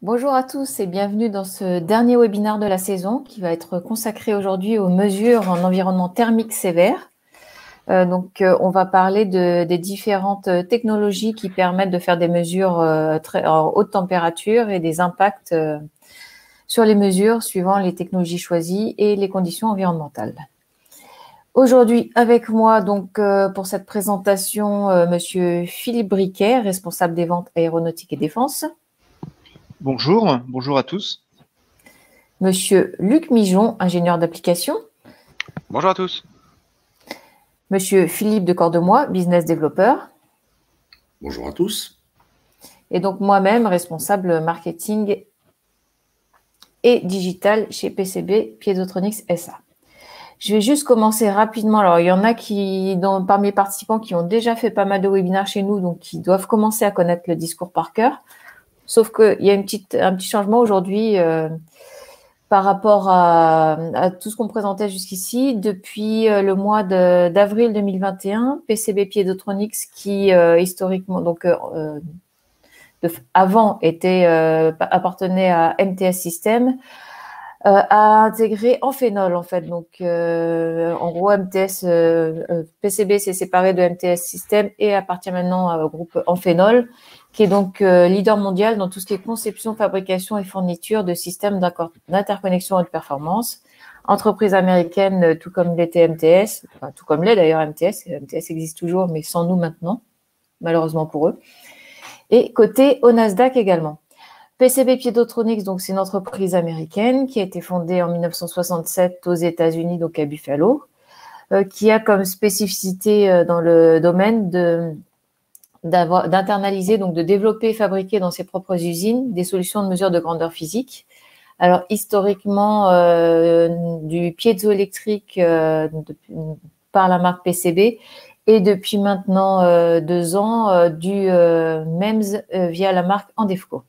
Bonjour à tous et bienvenue dans ce dernier webinaire de la saison qui va être consacré aujourd'hui aux mesures en environnement thermique sévère. On va parler des différentes technologies qui permettent de faire des mesures en haute température et des impacts sur les mesures suivant les technologies choisies et les conditions environnementales. Aujourd'hui, avec moi, pour cette présentation, Monsieur Philippe Briquet, responsable des ventes aéronautiques et défense. Bonjour, bonjour à tous. Monsieur Luc Mijon, ingénieur d'application. Bonjour à tous. Monsieur Philippe de Cordemoy, business développeur. Bonjour à tous. Et donc moi-même, responsable marketing et digital chez PCB Piezotronics SA. Je vais juste commencer rapidement. Alors, il y en a parmi les participants qui ont déjà fait pas mal de webinaires chez nous, donc qui doivent commencer à connaître le discours par cœur. Sauf qu'il y a un petit changement aujourd'hui par rapport à tout ce qu'on présentait jusqu'ici. Depuis le mois d'avril 2021, PCB Piezotronics, qui historiquement, avant appartenait à MTS Systems, a intégré Amphenol en fait. En gros, PCB s'est séparé de MTS Systems et appartient maintenant au groupe Amphenol, qui est donc leader mondial dans tout ce qui est conception, fabrication et fourniture de systèmes d'interconnexion haute performance. Entreprise américaine, tout comme l'était MTS, enfin, tout comme l'est d'ailleurs MTS. MTS existe toujours, mais sans nous maintenant, malheureusement pour eux. Et côté au Nasdaq également. PCB Piezotronics, donc c'est une entreprise américaine qui a été fondée en 1967 aux États-Unis, donc à Buffalo, qui a comme spécificité dans le domaine d'internaliser, donc de développer et fabriquer dans ses propres usines des solutions de mesure de grandeur physique. Alors historiquement, du piezoélectrique par la marque PCB, et depuis maintenant 2 ans, du MEMS via la marque Andefco.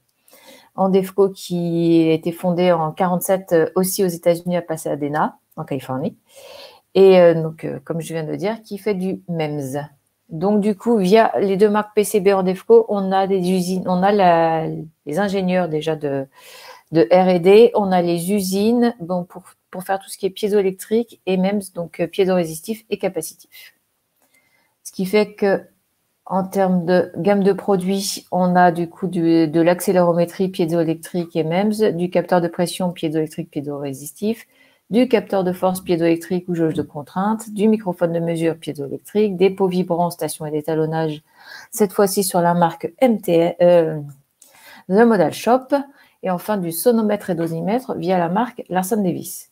Andefco qui a été fondée en 1947 aussi aux États-Unis à Pasadena, en Californie. Et comme je viens de dire, qui fait du MEMS. Donc, du coup, via les deux marques PCB Andefco, on a des usines, on a les ingénieurs déjà de R&D, on a les usines pour faire tout ce qui est piézoélectrique et MEMS, donc piézorésistif et capacitif. Ce qui fait que en termes de gamme de produits, on a du coup de l'accélérométrie piézoélectrique et MEMS, du capteur de pression piézoélectrique piézorésistif, du capteur de force piézoélectrique ou jauge de contrainte, du microphone de mesure piézoélectrique, des pots vibrants, stations et d'étalonnage, cette fois-ci sur la marque The Model Shop, et enfin du sonomètre et dosimètre via la marque Larson Davis.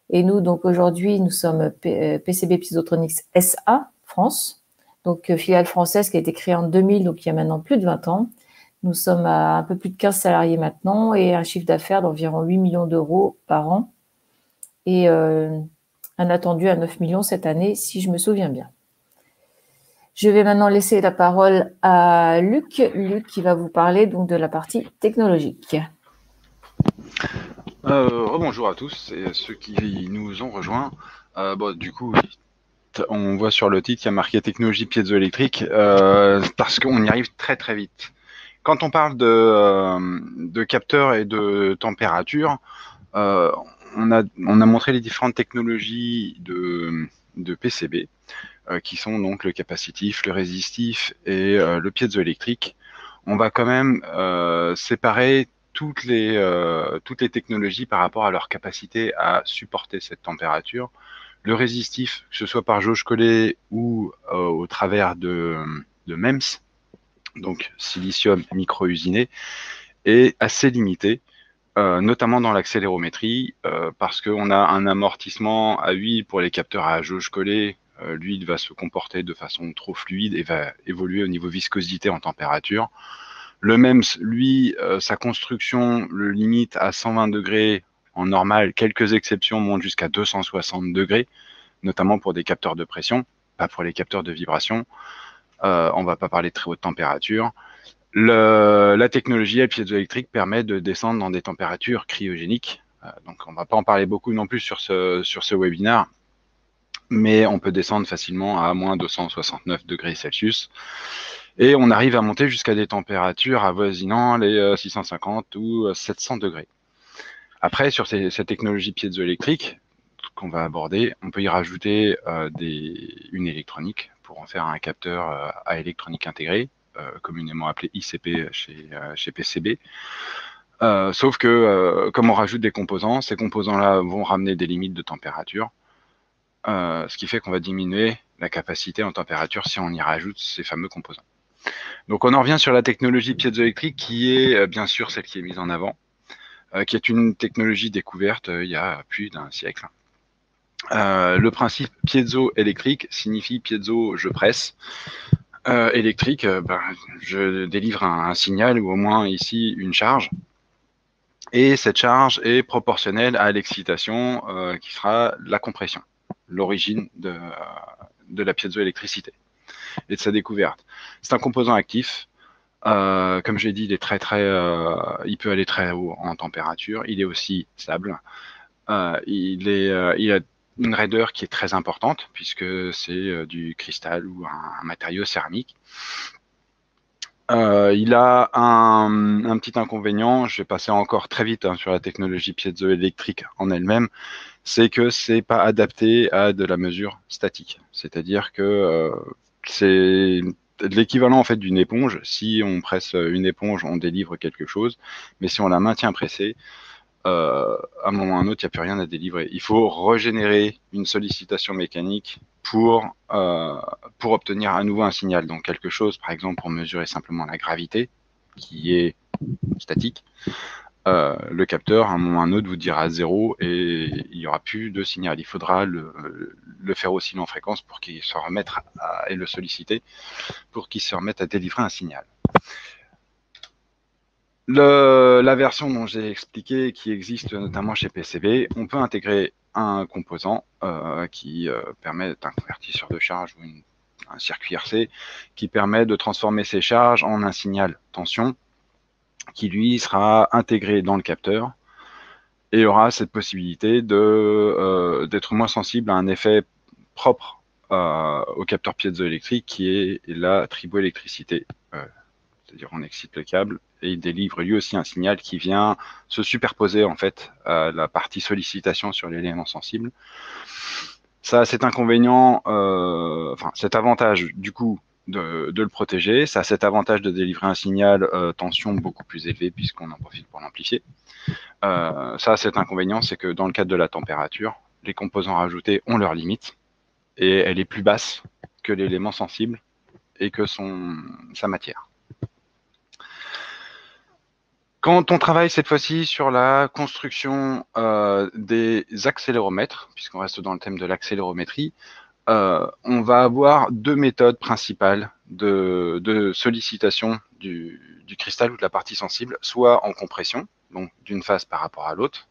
Et nous, donc aujourd'hui, nous sommes PCB Piezotronics SA, France, donc filiale française qui a été créée en 2000, donc il y a maintenant plus de 20 ans. Nous sommes à un peu plus de 15 salariés maintenant et un chiffre d'affaires d'environ 8 millions d'euros par an et un attendu à 9 millions cette année, si je me souviens bien. Je vais maintenant laisser la parole à Luc. Luc qui va vous parler donc de la partie technologique. Bonjour à tous et à ceux qui nous ont rejoints. Du coup, on voit sur le titre qu'il y a marqué technologie piézoélectrique parce qu'on y arrive très très vite. Quand on parle de capteurs et de température, on a montré les différentes technologies de PCB qui sont donc le capacitif, le résistif et le piézoélectrique. On va quand même séparer toutes les technologies par rapport à leur capacité à supporter cette température. Le résistif, que ce soit par jauge collée ou au travers de MEMS, donc silicium micro-usiné, est assez limité, notamment dans l'accélérométrie, parce qu'on a un amortissement à huile pour les capteurs à jauge collée. L'huile va se comporter de façon trop fluide et va évoluer au niveau viscosité en température. Le MEMS, lui, sa construction le limite à 120 degrés en normal. Quelques exceptions montent jusqu'à 260 degrés, notamment pour des capteurs de pression, pas pour les capteurs de vibration. On ne va pas parler de très haute température. La technologie piézoélectrique permet de descendre dans des températures cryogéniques. Donc, on ne va pas en parler beaucoup non plus sur ce webinaire, mais on peut descendre facilement à moins 269 degrés Celsius. Et on arrive à monter jusqu'à des températures avoisinant les 650 ou 700 degrés. Après, sur cette technologie piézoélectrique qu'on va aborder, on peut y rajouter une électronique pour en faire un capteur à électronique intégrée, communément appelé ICP chez PCB. Sauf que, comme on rajoute des composants, ces composants-là vont ramener des limites de température, ce qui fait qu'on va diminuer la capacité en température si on y rajoute ces fameux composants. Donc on en revient sur la technologie piézoélectrique qui est bien sûr celle qui est mise en avant, qui est une technologie découverte il y a plus d'un siècle. Le principe piézoélectrique signifie piézo, je presse. Électrique, je délivre un signal ou au moins ici une charge. Et cette charge est proportionnelle à l'excitation qui sera la compression, l'origine de la piézoélectricité et de sa découverte. C'est un composant actif. Comme j'ai dit, il peut aller très haut en température. Il est aussi stable. Il a une raideur qui est très importante puisque c'est du cristal ou un matériau céramique. Il a un petit inconvénient, je vais passer encore très vite sur la technologie piézoélectrique en elle-même, c'est que c'est pas adapté à de la mesure statique. C'est-à-dire que c'est l'équivalent en fait d'une éponge. Si on presse une éponge, on délivre quelque chose, mais si on la maintient pressée, à un moment ou à un autre, il n'y a plus rien à délivrer. Il faut régénérer une sollicitation mécanique pour obtenir à nouveau un signal. Donc quelque chose, par exemple, pour mesurer simplement la gravité, qui est statique, le capteur, à un moment ou à un autre, vous dira 0 et il n'y aura plus de signal. Il faudra le faire osciller en fréquence pour qu'il se remette et le solliciter pour qu'il se remette à délivrer un signal. La version dont j'ai expliqué, qui existe notamment chez PCB, on peut intégrer un composant qui permet un convertisseur de charge ou un circuit RC qui permet de transformer ces charges en un signal tension qui lui sera intégré dans le capteur et aura cette possibilité d'être moins sensible à un effet propre au capteur piézoélectrique qui est la triboélectricité. C'est-à-dire on excite le câble et il délivre lui aussi un signal qui vient se superposer en fait à la partie sollicitation sur l'élément sensible. Ça a cet inconvénient, cet avantage du coup de le protéger, ça a cet avantage de délivrer un signal tension beaucoup plus élevé puisqu'on en profite pour l'amplifier. Ça a cet inconvénient, c'est que dans le cadre de la température, les composants rajoutés ont leurs limites et elle est plus basse que l'élément sensible et que sa matière. Quand on travaille cette fois-ci sur la construction des accéléromètres, puisqu'on reste dans le thème de l'accélérométrie, on va avoir deux méthodes principales de sollicitation du cristal ou de la partie sensible, soit en compression, donc d'une phase par rapport à l'autre,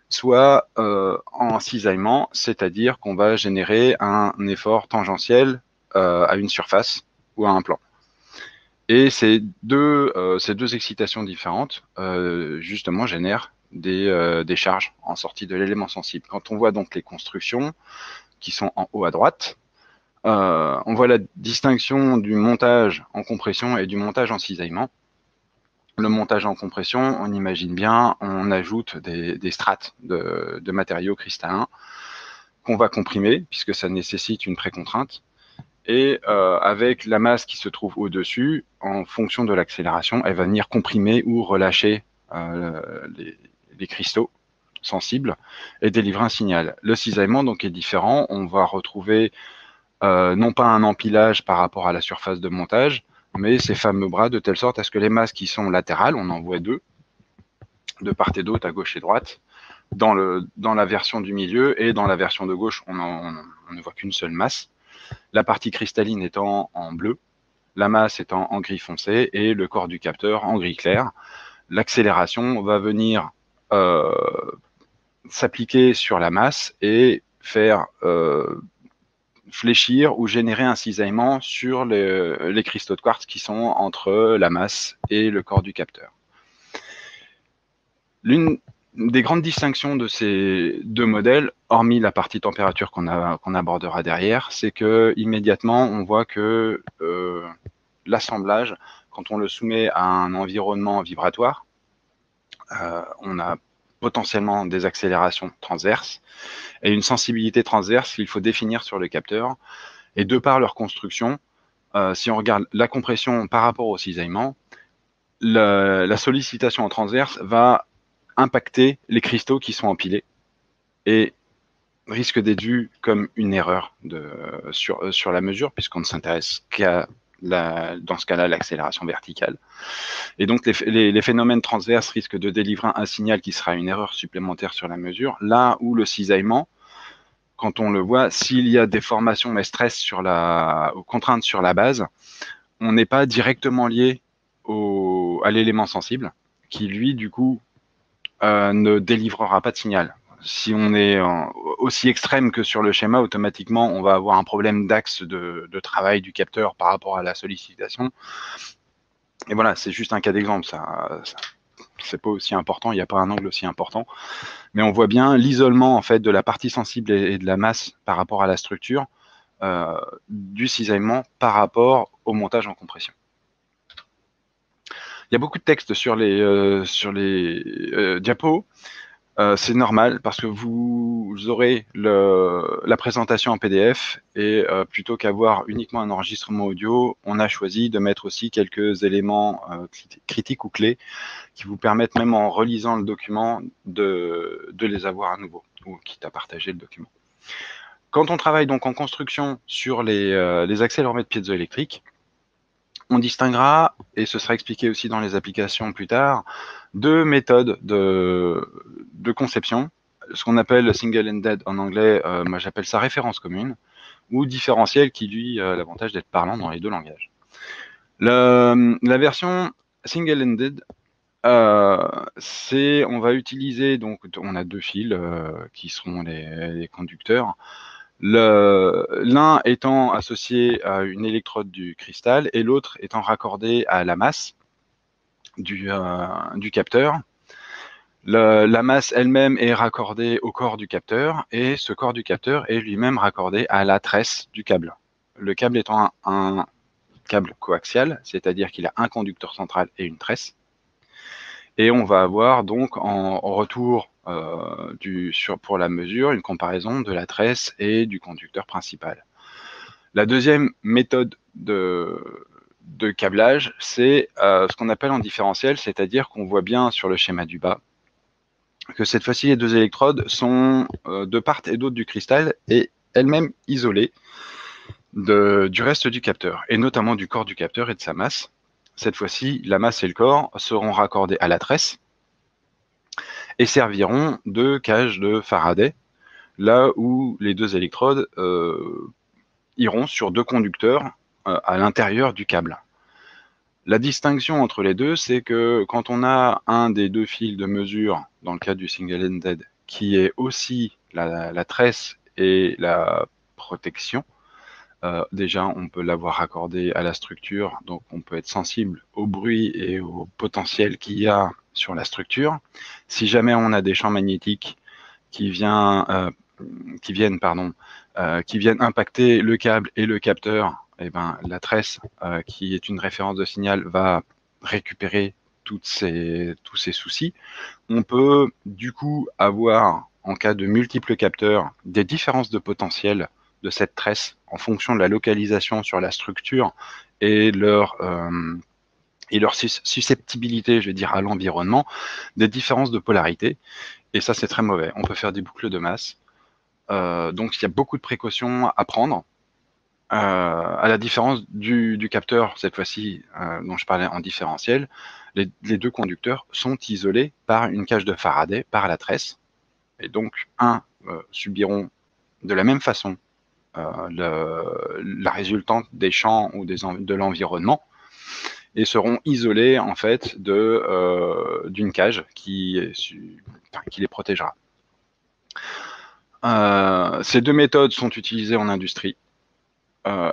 soit en cisaillement, c'est-à-dire qu'on va générer un effort tangentiel à une surface ou à un plan. Et ces deux excitations différentes, justement, génèrent des charges en sortie de l'élément sensible. Quand on voit donc les constructions qui sont en haut à droite, on voit la distinction du montage en compression et du montage en cisaillement. Le montage en compression, on imagine bien, on ajoute des strates de matériaux cristallins qu'on va comprimer, puisque ça nécessite une précontrainte. Et avec la masse qui se trouve au-dessus, en fonction de l'accélération, elle va venir comprimer ou relâcher les cristaux sensibles et délivrer un signal. Le cisaillement donc est différent. On va retrouver non pas un empilage par rapport à la surface de montage, mais ces fameux bras de telle sorte à ce que les masses qui sont latérales, on en voit deux, de part et d'autre, à gauche et droite, dans la version du milieu et dans la version de gauche, on ne voit qu'une seule masse. La partie cristalline étant en bleu, la masse étant en gris foncé et le corps du capteur en gris clair. L'accélération va venir s'appliquer sur la masse et faire fléchir ou générer un cisaillement sur les cristaux de quartz qui sont entre la masse et le corps du capteur. L'une des grandes distinctions de ces deux modèles, hormis la partie température qu'on abordera derrière, c'est que immédiatement on voit que l'assemblage, quand on le soumet à un environnement vibratoire, on a potentiellement des accélérations transverses et une sensibilité transverse qu'il faut définir sur le capteur. Et de par leur construction, si on regarde la compression par rapport au cisaillement, la sollicitation en transverse va impacter les cristaux qui sont empilés et risque d'être vu comme une erreur sur la mesure, puisqu'on ne s'intéresse qu'à, dans ce cas-là, l'accélération verticale. Et donc, les phénomènes transverses risquent de délivrer un signal qui sera une erreur supplémentaire sur la mesure, là où le cisaillement, quand on le voit, s'il y a des formations et stress aux contraintes sur la base, on n'est pas directement lié à l'élément sensible, qui lui, du coup, ne délivrera pas de signal. Si on est aussi extrême que sur le schéma, automatiquement, on va avoir un problème d'axe de travail du capteur par rapport à la sollicitation. Et voilà, c'est juste un cas d'exemple. Ça c'est pas aussi important, il n'y a pas un angle aussi important. Mais on voit bien l'isolement en fait de la partie sensible et de la masse par rapport à la structure du cisaillement par rapport au montage en compression. Il y a beaucoup de texte sur les diapos. C'est normal parce que vous aurez la présentation en PDF et plutôt qu'avoir uniquement un enregistrement audio, on a choisi de mettre aussi quelques éléments critiques ou clés qui vous permettent même en relisant le document de les avoir à nouveau ou quitte à partager le document. Quand on travaille donc en construction sur les accéléromètres piézoélectriques, on distinguera, et ce sera expliqué aussi dans les applications plus tard, deux méthodes de conception, ce qu'on appelle single-ended en anglais, moi j'appelle ça référence commune, ou différentiel qui lui a l'avantage d'être parlant dans les deux langages. La version single-ended, on va utiliser, donc on a deux fils qui seront les conducteurs, l'un étant associé à une électrode du cristal et l'autre étant raccordé à la masse du capteur. La masse elle-même est raccordée au corps du capteur et ce corps du capteur est lui-même raccordé à la tresse du câble. Le câble étant un câble coaxial, c'est-à-dire qu'il a un conducteur central et une tresse. Et on va avoir donc en retour pour la mesure une comparaison de la tresse et du conducteur principal. La deuxième méthode de câblage, c'est ce qu'on appelle en différentiel, c'est-à-dire qu'on voit bien sur le schéma du bas que cette fois-ci les deux électrodes sont de part et d'autre du cristal et elles-mêmes isolées du reste du capteur, et notamment du corps du capteur et de sa masse. Cette fois-ci, la masse et le corps seront raccordés à la tresse et serviront de cage de Faraday, là où les deux électrodes iront sur deux conducteurs à l'intérieur du câble. La distinction entre les deux, c'est que quand on a un des deux fils de mesure, dans le cas du single-ended, qui est aussi la tresse et la protection, déjà on peut l'avoir raccordé à la structure, donc on peut être sensible au bruit et au potentiel qu'il y a sur la structure. Si jamais on a des champs magnétiques qui viennent impacter le câble et le capteur, eh ben, la tresse, qui est une référence de signal, va récupérer tous ces soucis. On peut du coup avoir, en cas de multiples capteurs, des différences de potentiel de cette tresse en fonction de la localisation sur la structure et leur susceptibilité, je vais dire, à l'environnement, des différences de polarité. Et ça, c'est très mauvais. On peut faire des boucles de masse. Donc, il y a beaucoup de précautions à prendre. À la différence du capteur, cette fois-ci, dont je parlais en différentiel, les deux conducteurs sont isolés par une cage de Faraday, par la tresse. Et donc, subiront de la même façon la résultante des champs ou de l'environnement et seront isolés en fait d'une cage qui les protégera. Ces deux méthodes sont utilisées en industrie.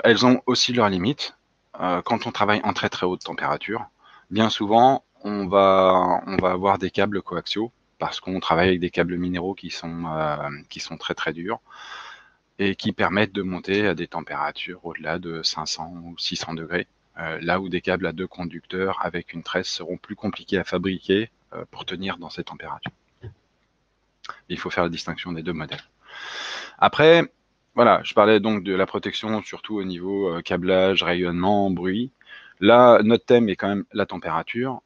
Elles ont aussi leurs limites. Quand on travaille en très très haute température, bien souvent, on va avoir des câbles coaxiaux parce qu'on travaille avec des câbles minéraux qui sont très très durs et qui permettent de monter à des températures au-delà de 500 ou 600 degrés. là où des câbles à 2 conducteurs avec une tresse seront plus compliqués à fabriquer pour tenir dans ces températures. Il faut faire la distinction des deux modèles. Après, voilà, je parlais donc de la protection surtout au niveau câblage, rayonnement, bruit. Là, notre thème est quand même la température.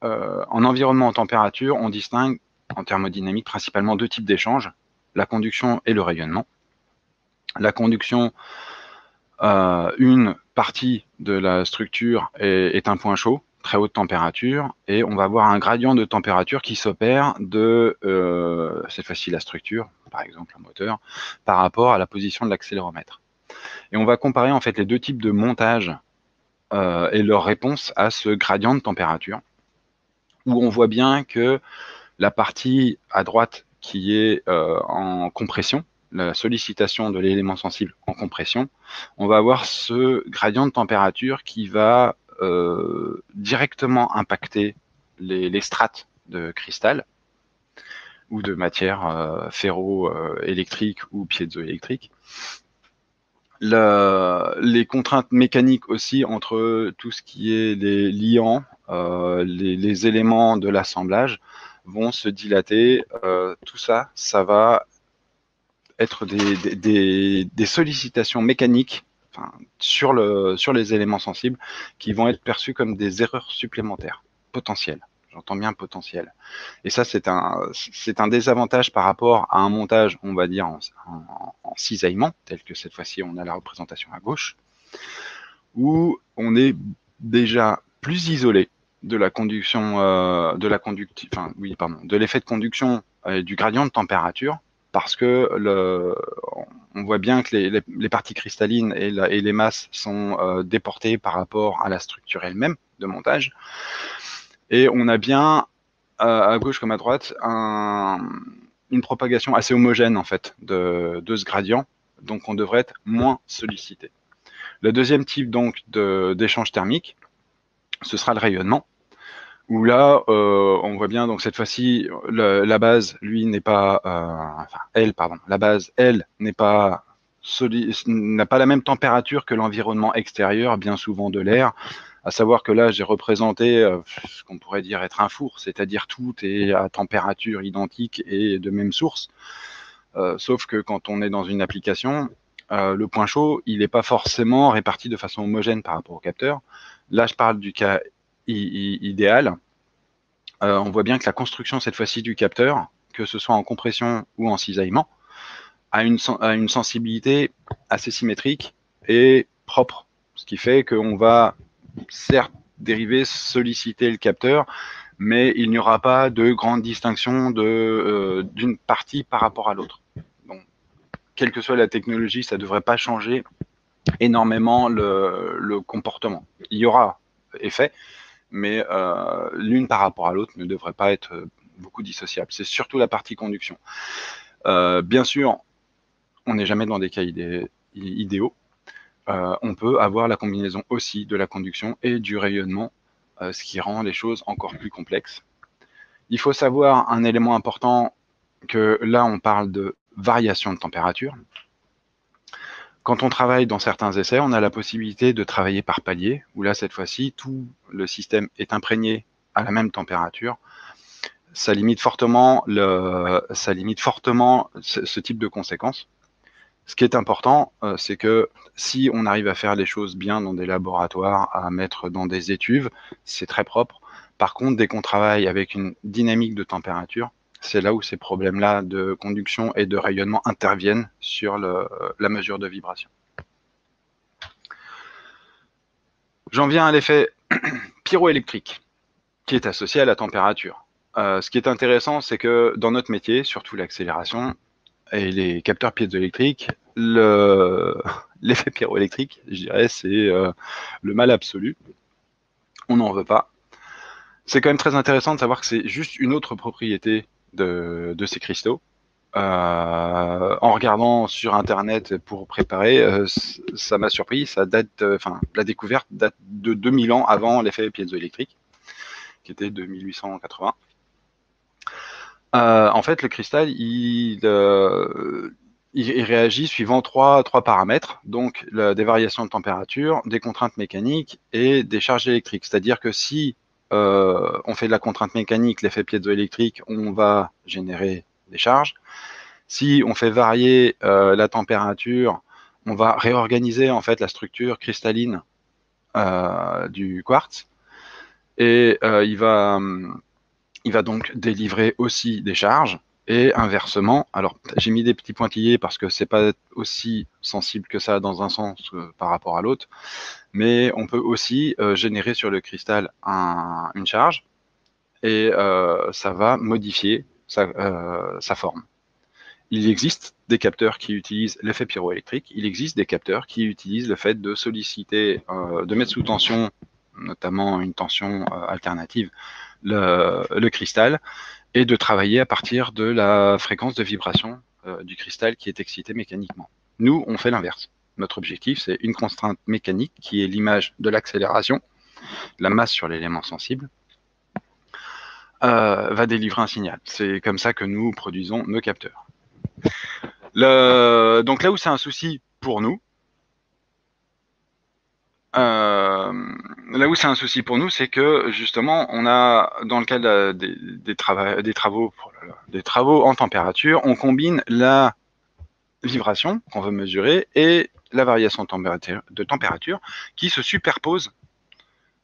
En environnement en température, on distingue en thermodynamique principalement 2 types d'échanges, la conduction et le rayonnement. La conduction, une partie de la structure est un point chaud, très haute température, et on va avoir un gradient de température qui s'opère de, cette fois-ci la structure, par exemple un moteur, par rapport à la position de l'accéléromètre. Et on va comparer en fait les 2 types de montage et leur réponse à ce gradient de température, où on voit bien que la partie à droite qui est en compression, la sollicitation de l'élément sensible en compression, on va avoir ce gradient de température qui va directement impacter les strates de cristal ou de matière ferro-électrique ou piézoélectrique. Les contraintes mécaniques aussi entre tout ce qui est les liants, les éléments de l'assemblage vont se dilater. Tout ça, ça va être des sollicitations mécaniques sur les éléments sensibles qui vont être perçues comme des erreurs supplémentaires, potentielles. J'entends bien potentiel. Et ça, c'est un désavantage par rapport à un montage, on va dire, en cisaillement, tel que cette fois-ci, on a la représentation à gauche, où on est déjà plus isolé de la conduction, de l'effet de conduction du gradient de température, parce que on voit bien que les parties cristallines et les masses sont déportées par rapport à la structure elle-même de montage. Et on a bien, à gauche comme à droite, une propagation assez homogène en fait de ce gradient, donc on devrait être moins sollicité. Le deuxième type donc d'échange thermique, ce sera le rayonnement, où là, on voit bien, donc cette fois-ci, la base, lui, n'est pas, la base, elle, n'a pas la même température que l'environnement extérieur, bien souvent de l'air. À savoir que là, j'ai représenté ce qu'on pourrait dire être un four, c'est-à-dire tout est à température identique et de même source. Sauf que quand on est dans une application, le point chaud, il n'est pas forcément réparti de façon homogène par rapport au capteur. Là, je parle du cas idéal. On voit bien que la construction, cette fois-ci, du capteur, que ce soit en compression ou en cisaillement, a une sensibilité assez symétrique et propre. Ce qui fait qu'on va certes dériver, solliciter le capteur, mais il n'y aura pas de grande distinction d'une partie par rapport à l'autre. Donc, quelle que soit la technologie, ça ne devrait pas changer énormément le comportement. Il y aura effet, mais l'une par rapport à l'autre ne devrait pas être beaucoup dissociable. C'est surtout la partie conduction. Bien sûr, on n'est jamais dans des cas idéaux. On peut avoir la combinaison aussi de la conduction et du rayonnement, ce qui rend les choses encore plus complexes. Il faut savoir un élément important, que là on parle de variation de température. Quand on travaille dans certains essais, on a la possibilité de travailler par palier, où là cette fois-ci, tout le système est imprégné à la même température. Ça limite fortement ce type de conséquences. Ce qui est important, c'est que si on arrive à faire les choses bien dans des laboratoires, à mettre dans des étuves, c'est très propre. Par contre, dès qu'on travaille avec une dynamique de température, c'est là où ces problèmes-là de conduction et de rayonnement interviennent sur la mesure de vibration. J'en viens à l'effet pyroélectrique, qui est associé à la température. Ce qui est intéressant, c'est que dans notre métier, surtout l'accélération, et les capteurs piézoélectriques, l'effet pyroélectrique, je dirais, c'est le mal absolu. On n'en veut pas. C'est quand même très intéressant de savoir que c'est juste une autre propriété de ces cristaux. En regardant sur Internet pour préparer, ça m'a surpris. La découverte date de 2000 ans avant l'effet piézoélectrique, qui était de 1880. En fait, le cristal, il il réagit suivant trois paramètres, donc des variations de température, des contraintes mécaniques et des charges électriques. C'est-à-dire que si on fait de la contrainte mécanique, l'effet piézoélectrique, on va générer des charges. Si on fait varier la température, on va réorganiser en fait la structure cristalline du quartz et il va donc délivrer aussi des charges. Et inversement, alors j'ai mis des petits pointillés parce que c'est pas aussi sensible que ça dans un sens par rapport à l'autre, mais on peut aussi générer sur le cristal une charge et ça va modifier sa forme. Il existe des capteurs qui utilisent l'effet pyroélectrique, il existe des capteurs qui utilisent le fait de solliciter, de mettre sous tension, notamment une tension alternative, le cristal, et de travailler à partir de la fréquence de vibration du cristal qui est excité mécaniquement. Nous, on fait l'inverse. Notre objectif, c'est une contrainte mécanique qui est l'image de l'accélération, la masse sur l'élément sensible, va délivrer un signal. C'est comme ça que nous produisons nos capteurs. Donc là où c'est un souci pour nous, c'est que justement, on a, dans le cadre des travaux en température, on combine la vibration qu'on veut mesurer et la variation de température qui se superpose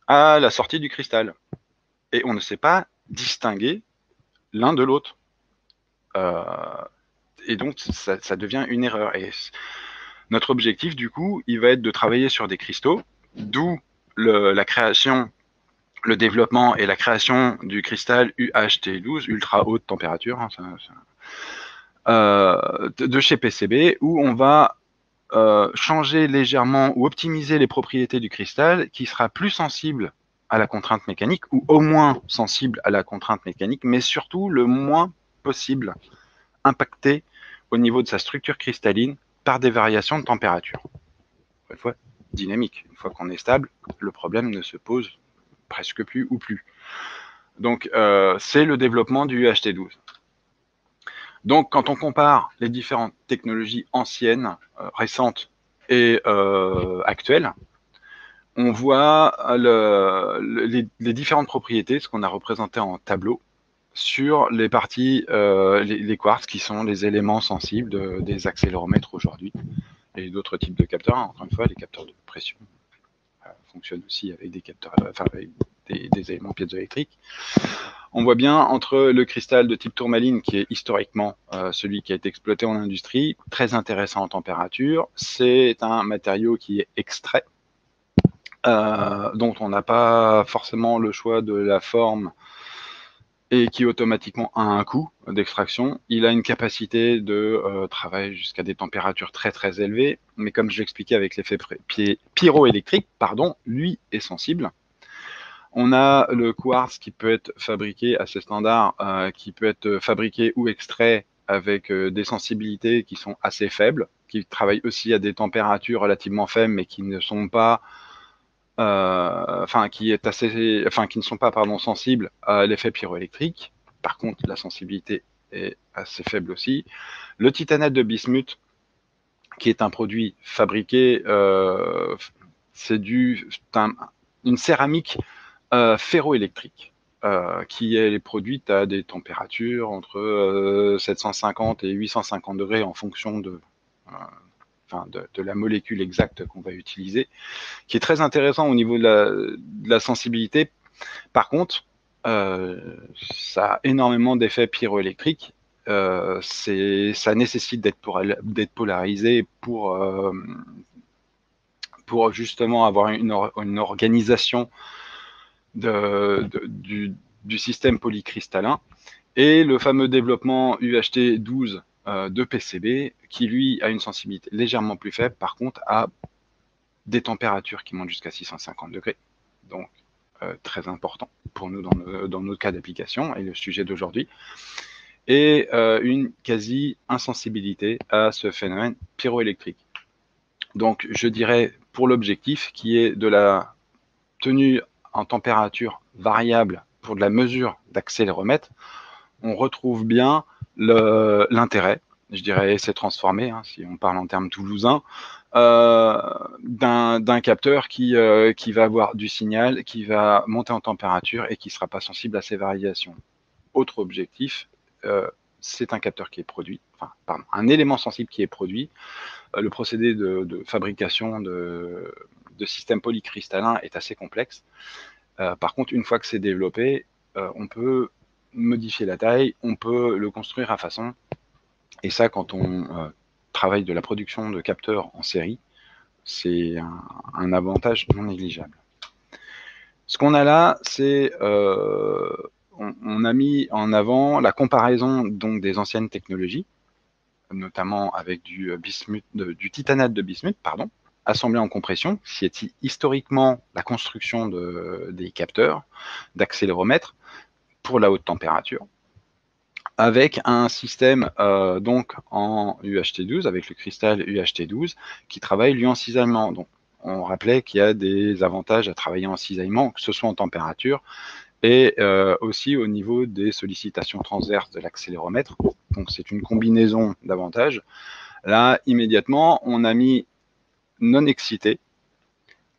à la sortie du cristal. Et on ne sait pas distinguer l'un de l'autre. Et donc, ça devient une erreur. Et notre objectif, du coup, il va être de travailler sur des cristaux, d'où la création, le développement et la création du cristal UHT12, ultra haute température, de chez PCB, où on va changer légèrement ou optimiser les propriétés du cristal qui sera plus sensible à la contrainte mécanique, ou au moins sensible à la contrainte mécanique, mais surtout le moins possible impacté au niveau de sa structure cristalline par des variations de température. Une fois dynamique, une fois qu'on est stable, le problème ne se pose presque plus ou plus. Donc, c'est le développement du UHT12. Donc, quand on compare les différentes technologies anciennes, récentes et actuelles, on voit les différentes propriétés, ce qu'on a représenté en tableau, sur les parties, les quartz, qui sont les éléments sensibles des accéléromètres aujourd'hui, et d'autres types de capteurs. Encore une fois, les capteurs de pression fonctionnent aussi avec des capteurs, avec des éléments piézoélectriques. On voit bien entre le cristal de type tourmaline, qui est historiquement celui qui a été exploité en industrie, très intéressant en température. C'est un matériau qui est extrait, dont on n'a pas forcément le choix de la forme, et qui automatiquement a un coût d'extraction. Il a une capacité de travail jusqu'à des températures très très élevées, mais comme je l'expliquais avec l'effet pyroélectrique, lui est sensible. On a le quartz qui peut être fabriqué à ces standards, qui peut être fabriqué ou extrait avec des sensibilités qui sont assez faibles, qui travaillent aussi à des températures relativement faibles, mais qui ne sont pas qui ne sont pas sensibles à l'effet pyroélectrique. Par contre, la sensibilité est assez faible aussi. Le titanate de bismuth, qui est un produit fabriqué, c'est une céramique ferroélectrique qui est produite à des températures entre 750 et 850 degrés en fonction de la molécule exacte qu'on va utiliser, qui est très intéressant au niveau de la sensibilité. Par contre, ça a énormément d'effets pyroélectriques. Ça nécessite d'être polarisé pour justement avoir une organisation du système polycristallin. Et le fameux développement UHT12 de PCB, qui lui a une sensibilité légèrement plus faible, par contre a des températures qui montent jusqu'à 650 degrés, donc très important pour nous dans notre cas d'application et le sujet d'aujourd'hui, et une quasi-insensibilité à ce phénomène pyroélectrique. Donc je dirais, pour l'objectif qui est de la tenue en température variable pour de la mesure d'accéléromètre, on retrouve bien l'intérêt je dirais essai transformé, hein, si on parle en termes toulousains, d'un capteur qui va avoir du signal, qui va monter en température et qui ne sera pas sensible à ces variations. Autre objectif, c'est un capteur qui est produit, enfin, pardon, un élément sensible qui est produit. Le procédé de fabrication de systèmes polycristallins est assez complexe. Par contre, une fois que c'est développé, on peut modifier la taille, on peut le construire à façon. Et ça, quand on travaille de la production de capteurs en série, c'est un avantage non négligeable. Ce qu'on a là, c'est on a mis en avant la comparaison donc des anciennes technologies, notamment avec du titanate de bismuth, pardon, assemblé en compression, qui est historiquement la construction des capteurs d'accéléromètres pour la haute température, avec un système donc en UHT12, avec le cristal UHT12, qui travaille lui en cisaillement. Donc, on rappelait qu'il y a des avantages à travailler en cisaillement, que ce soit en température et aussi au niveau des sollicitations transverses de l'accéléromètre. Donc, c'est une combinaison d'avantages. Là, immédiatement, on a mis non excité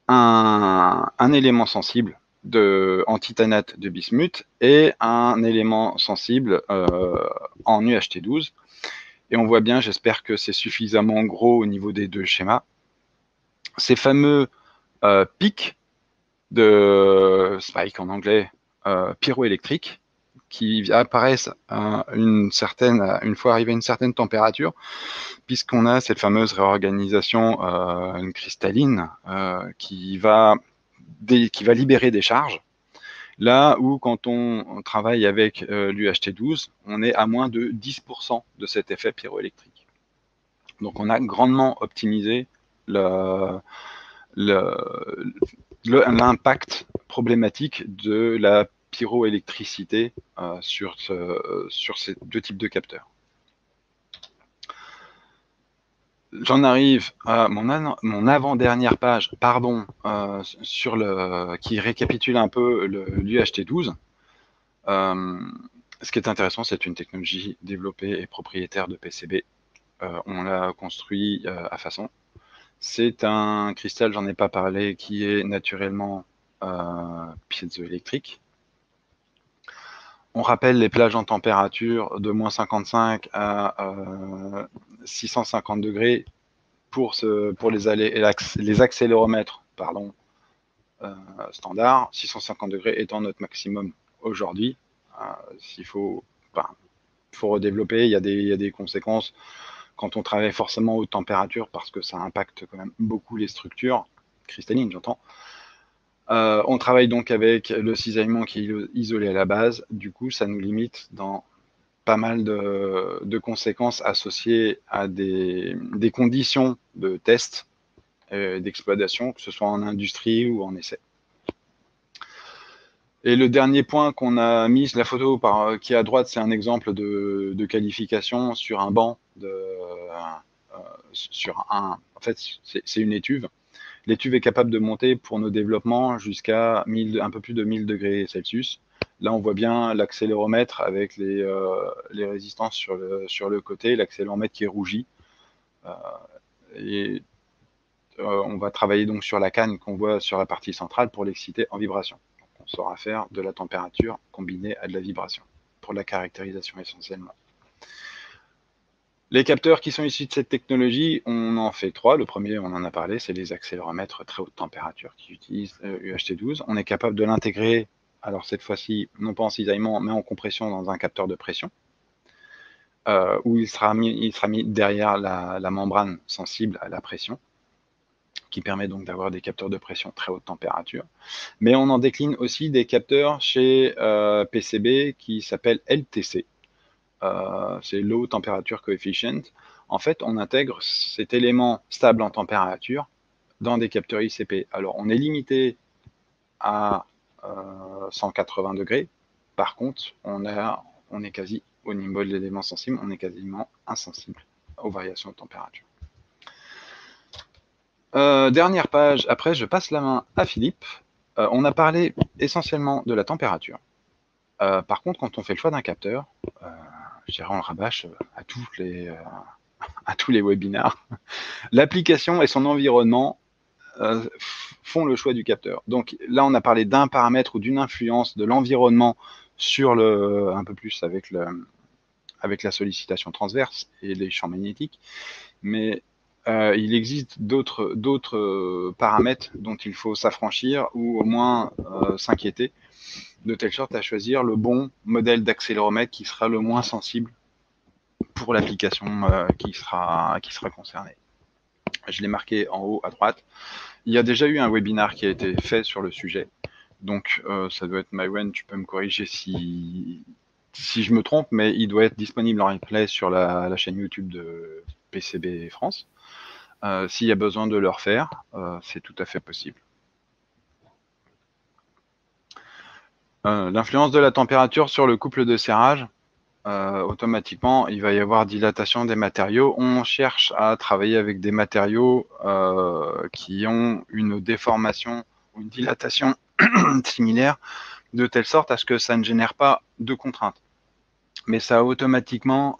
un élément sensible en titanate de bismuth et un élément sensible en UHT12. Et on voit bien, j'espère que c'est suffisamment gros au niveau des deux schémas. Ces fameux pics de spike en anglais, pyroélectriques, qui apparaissent une fois arrivé à une certaine température, puisqu'on a cette fameuse réorganisation cristalline qui va libérer des charges. Là où, quand on travaille avec l'UHT12, on est à moins de 10% de cet effet pyroélectrique. Donc, on a grandement optimisé l'impact problématique de la pyroélectricité sur ces deux types de capteurs. J'en arrive à mon avant-dernière page, qui récapitule un peu l'UHT12. Ce qui est intéressant, c'est une technologie développée et propriétaire de PCB. On l'a construit à façon. C'est un cristal, j'en ai pas parlé, qui est naturellement piézoélectrique. On rappelle les plages en température de moins 55 à 650 degrés pour les accéléromètres standard, 650 degrés étant notre maximum aujourd'hui. S'il faut redévelopper, il y a des conséquences quand on travaille forcément haute température, parce que ça impacte quand même beaucoup les structures cristallines, j'entends. On travaille donc avec le cisaillement qui est isolé à la base. Du coup, ça nous limite dans pas mal de conséquences associées à des conditions de test, d'exploitation, que ce soit en industrie ou en essai. Et le dernier point qu'on a mis, la photo qui est à droite, c'est un exemple de qualification sur un banc. En fait, c'est une étuve. L'étuve est capable de monter pour nos développements jusqu'à un peu plus de 1000 degrés Celsius. Là, on voit bien l'accéléromètre avec les résistances sur le côté, l'accéléromètre qui est rougi. On va travailler donc sur la canne qu'on voit sur la partie centrale pour l'exciter en vibration. Donc, on saura faire de la température combinée à de la vibration pour la caractérisation essentiellement. Les capteurs qui sont issus de cette technologie, on en fait 3. Le premier, on en a parlé, c'est les accéléromètres très haute température qui utilisent UHT12. On est capable de l'intégrer, alors cette fois-ci, non pas en cisaillement, mais en compression dans un capteur de pression, où il sera mis derrière la membrane sensible à la pression, qui permet donc d'avoir des capteurs de pression très haute température. Mais on en décline aussi des capteurs chez PCB qui s'appellent LTC. C'est Low Temperature Coefficient. En fait, on intègre cet élément stable en température dans des capteurs ICP. Alors, on est limité à 180 degrés. Par contre, on est quasi au niveau de l'élément sensible, on est quasiment insensible aux variations de température. Dernière page, après je passe la main à Philippe. On a parlé essentiellement de la température. Par contre, quand on fait le choix d'un capteur, je dirais, on le rabâche à tous les webinars. L'application et son environnement font le choix du capteur. Donc là, on a parlé d'un paramètre ou d'une influence de l'environnement sur un peu plus avec la sollicitation transverse et les champs magnétiques, mais il existe d'autres paramètres dont il faut s'affranchir ou au moins s'inquiéter, de telle sorte à choisir le bon modèle d'accéléromètre qui sera le moins sensible pour l'application qui sera concernée. Je l'ai marqué en haut à droite. Il y a déjà eu un webinar qui a été fait sur le sujet. Donc, ça doit être Maïwen, tu peux me corriger si je me trompe, mais il doit être disponible en replay sur la chaîne YouTube de PCB France. S'il y a besoin de le refaire, c'est tout à fait possible. L'influence de la température sur le couple de serrage. Automatiquement, il va y avoir dilatation des matériaux. On cherche à travailler avec des matériaux qui ont une déformation ou une dilatation similaire, de telle sorte à ce que ça ne génère pas de contraintes. Mais ça a automatiquement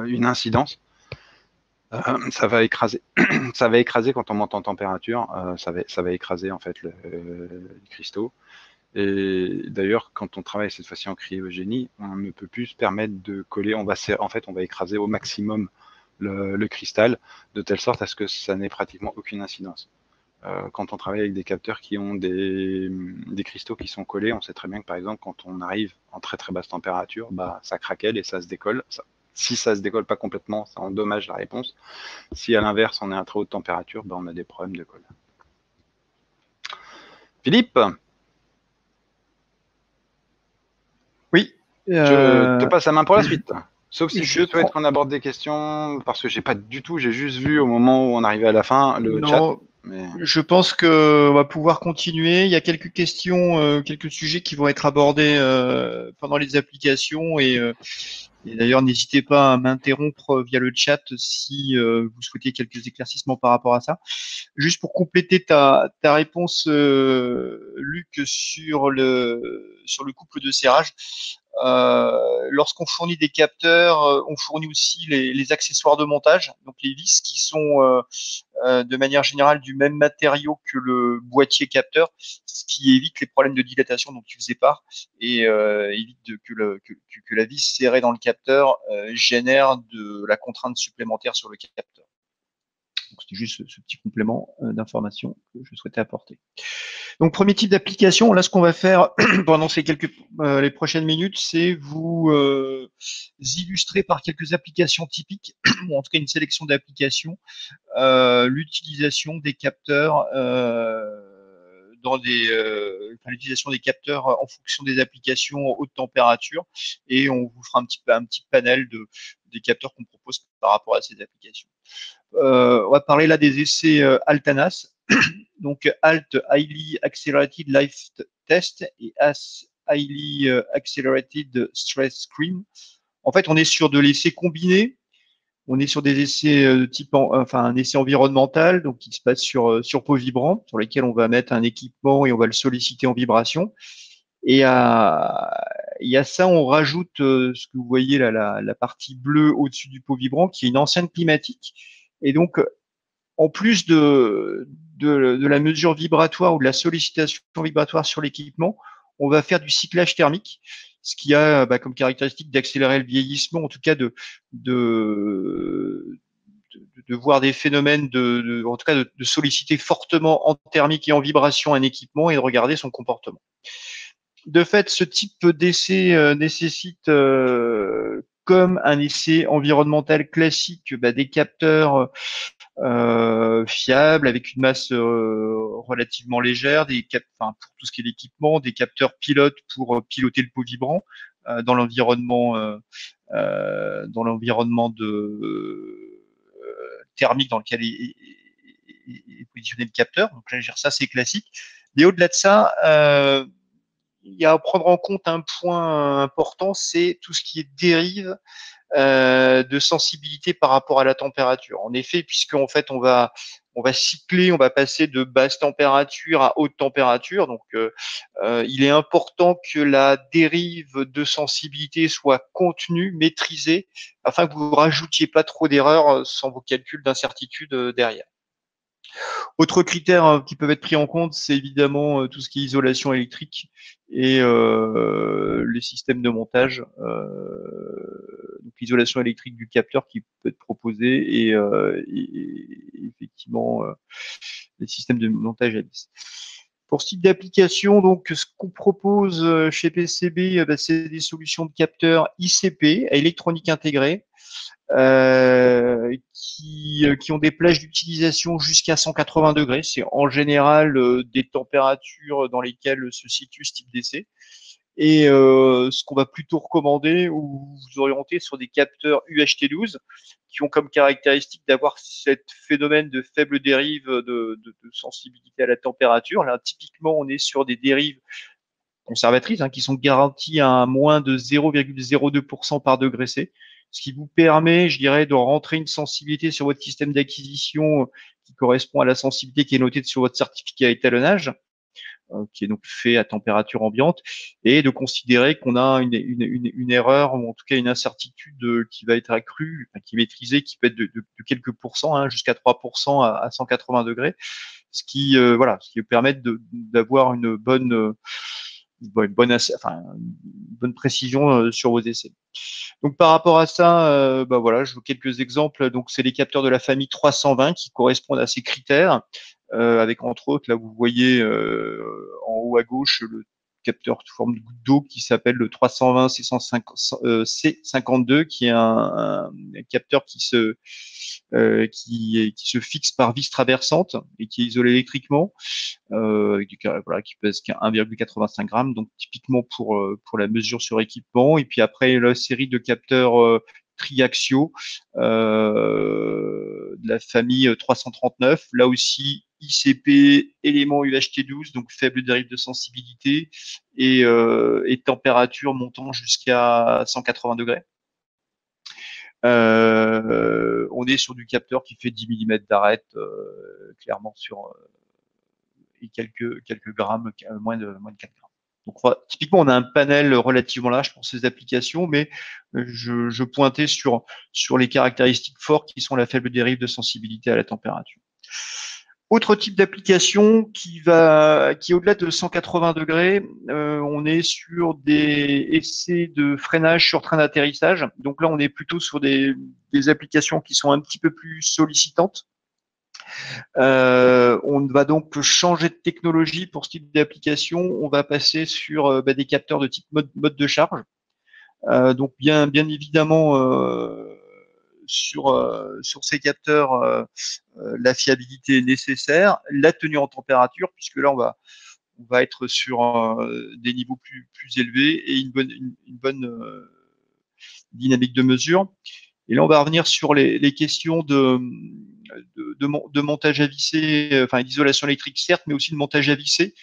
une incidence. Ça va écraser. Ça va écraser quand on monte en température. Ça va écraser en fait les cristaux. Et d'ailleurs, quand on travaille cette fois-ci en cryogénie, on ne peut plus se permettre de coller. On va écraser au maximum le cristal, de telle sorte à ce que ça n'ait pratiquement aucune incidence. Quand on travaille avec des capteurs qui ont des cristaux qui sont collés, on sait très bien que par exemple, quand on arrive en très très basse température, ça craquelle et ça se décolle. Si ça se décolle pas complètement, ça endommage la réponse. Si à l'inverse, on est à très haute température, on a des problèmes de colle. Philippe ? Oui. Je te passe la main pour la suite. Sauf si je souhaite qu'on aborde des questions, parce que j'ai pas du tout, j'ai juste vu au moment où on arrivait à la fin le chat. Mais... Je pense qu'on va pouvoir continuer. Il y a quelques questions, quelques sujets qui vont être abordés pendant les applications et d'ailleurs, n'hésitez pas à m'interrompre via le chat si vous souhaitez quelques éclaircissements par rapport à ça. Juste pour compléter ta réponse, Luc, sur le couple de serrage. Lorsqu'on fournit des capteurs, on fournit aussi les accessoires de montage, donc les vis qui sont de manière générale du même matériau que le boîtier capteur, ce qui évite les problèmes de dilatation dont tu faisais part et évite que la vis serrée dans le capteur génère de la contrainte supplémentaire sur le capteur. C'était juste ce petit complément d'information que je souhaitais apporter. Donc, premier type d'application, là, ce qu'on va faire pendant ces les prochaines minutes, c'est vous illustrer par quelques applications typiques, ou en tout cas une sélection d'applications, l'utilisation des capteurs l'utilisation des capteurs en fonction des applications haute température, et on vous fera un petit panel des capteurs qu'on propose par rapport à ces applications. On va parler là des essais Altanas, donc HALT, Highly Accelerated Life Test, et AS, Highly Accelerated Stress Screen. En fait, on est sur de l'essai combiné. On est sur des essais un essai environnemental, donc qui se passe sur peau vibrante, sur lesquels on va mettre un équipement et on va le solliciter en vibration. Et à ça, on rajoute ce que vous voyez là, la partie bleue au-dessus du pot vibrant, qui est une enceinte climatique. Et donc, en plus de la mesure vibratoire ou de la sollicitation vibratoire sur l'équipement, on va faire du cyclage thermique, ce qui a comme caractéristique d'accélérer le vieillissement, en tout cas de voir des phénomènes en tout cas de solliciter fortement en thermique et en vibration un équipement et de regarder son comportement. De fait, ce type d'essai nécessite, comme un essai environnemental classique, des capteurs fiables avec une masse relativement légère, pour tout ce qui est l'équipement, des capteurs pilotes pour piloter le pot vibrant dans l'environnement thermique dans lequel est positionné le capteur. Donc là, ça c'est classique. Mais au-delà de ça, il y a à prendre en compte un point important, c'est tout ce qui est dérive de sensibilité par rapport à la température. En effet, puisqu'en fait on va on va cycler, on va passer de basse température à haute température. Donc, il est important que la dérive de sensibilité soit contenue, maîtrisée, afin que vous ne rajoutiez pas trop d'erreurs sans vos calculs d'incertitude derrière. Autres critères qui peuvent être pris en compte, c'est évidemment tout ce qui est isolation électrique et les systèmes de montage. Donc l'isolation électrique du capteur qui peut être proposé et effectivement les systèmes de montage à vis. Pour ce type d'application, donc ce qu'on propose chez PCB, c'est des solutions de capteurs ICP, à électronique intégrée, qui ont des plages d'utilisation jusqu'à 180 degrés. C'est en général des températures dans lesquelles se situe ce type d'essai. Et ce qu'on va plutôt recommander ou vous orienter sur des capteurs UHT12 qui ont comme caractéristique d'avoir ce phénomène de faible dérive de sensibilité à la température. Là, typiquement, on est sur des dérives conservatrices qui sont garanties à un moins de 0,02% par degré C, ce qui vous permet, je dirais, de rentrer une sensibilité sur votre système d'acquisition qui correspond à la sensibilité qui est notée sur votre certificat d'étalonnage, qui est donc fait à température ambiante, et de considérer qu'on a une erreur, ou en tout cas une incertitude qui va être accrue, qui est maîtrisée, qui peut être de quelques pourcents, jusqu'à 3% à 180 degrés, ce qui vous permet d'avoir une bonne précision sur vos essais. Donc par rapport à ça, je veux quelques exemples. Donc c'est les capteurs de la famille 320 qui correspondent à ces critères, avec entre autres, là vous voyez en haut à gauche le capteur de forme de goutte d'eau qui s'appelle le 320 C52, qui est un capteur qui se fixe par vis traversante et qui est isolé électriquement, qui pèse qu'à 1,85 grammes, donc typiquement pour la mesure sur équipement. Et puis après la série de capteurs triaxiaux de la famille 339, là aussi ICP, élément UHT12, donc faible dérive de sensibilité et température montant jusqu'à 180 degrés. On est sur du capteur qui fait 10 mm d'arête, clairement sur et quelques grammes, moins de 4 grammes. Donc typiquement, on a un panel relativement large pour ces applications, mais je pointais sur les caractéristiques fortes qui sont la faible dérive de sensibilité à la température. Autre type d'application qui est au-delà de 180 degrés, on est sur des essais de freinage sur train d'atterrissage. Donc là, on est plutôt sur des applications qui sont un petit peu plus sollicitantes. On va donc changer de technologie pour ce type d'application. On va passer sur des capteurs de type mode de charge. Donc bien évidemment, sur ces capteurs, la fiabilité est nécessaire, la tenue en température, puisque là on va être sur des niveaux plus élevés et une bonne dynamique de mesure. Et là on va revenir sur les questions de montage à visser, d'isolation électrique certes, mais aussi de montage à visser.